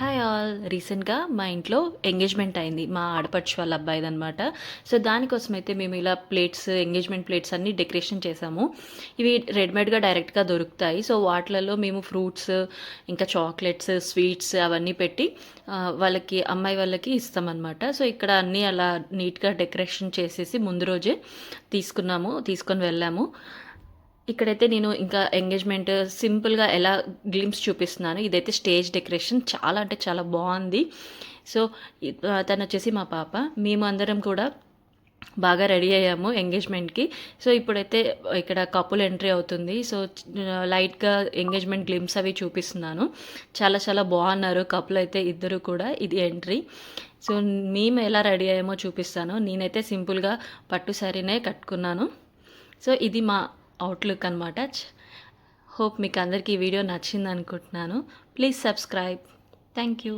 Hi all. రీసెంట్గా మా ఇంట్లో ఎంగేజ్మెంట్ అయింది, మా ఆడపడుచు వాళ్ళ అబ్బాయిదనమాట. సో దానికోసం అయితే మేము ఇలా ప్లేట్స్, ఎంగేజ్మెంట్ ప్లేట్స్ అన్నీ డెకరేషన్ చేసాము. ఇవి రెడీమేడ్గా డైరెక్ట్గా దొరుకుతాయి. సో వాటిలలో మేము ఫ్రూట్స్, ఇంకా చాక్లెట్స్, స్వీట్స్ అవన్నీ పెట్టి వాళ్ళకి, అమ్మాయి వాళ్ళకి ఇస్తామన్నమాట. సో ఇక్కడ అన్నీ అలా నీట్గా డెకరేషన్ చేసేసి ముందు రోజే తీసుకొని వెళ్ళాము. ఇక్కడైతే నేను ఇంకా ఎంగేజ్మెంట్ సింపుల్గా ఎలా గ్లిమ్స్ చూపిస్తున్నాను. ఇదైతే స్టేజ్ డెకరేషన్ చాలా అంటే చాలా బాగుంది. సో తను వచ్చేసి మా పాప. మేము అందరం కూడా బాగా రెడీ అయ్యాము ఎంగేజ్మెంట్కి. సో ఇప్పుడైతే ఇక్కడ కపుల్ ఎంట్రీ అవుతుంది. సో లైట్గా ఎంగేజ్మెంట్ గ్లిమ్స్ అవి చూపిస్తున్నాను. చాలా చాలా బాగున్నారు కపుల్ అయితే ఇద్దరు కూడా. ఇది ఎంట్రీ. సో మేము ఎలా రెడీ అయ్యామో చూపిస్తాను. నేనైతే సింపుల్గా పట్టు శారీనే కట్టుకున్నాను. సో ఇది మా అవుట్లుక్ అనమాట. హోప్ మీకు అందరికీ ఈ వీడియో నచ్చింది అనుకుంటున్నాను. Please subscribe. Thank you.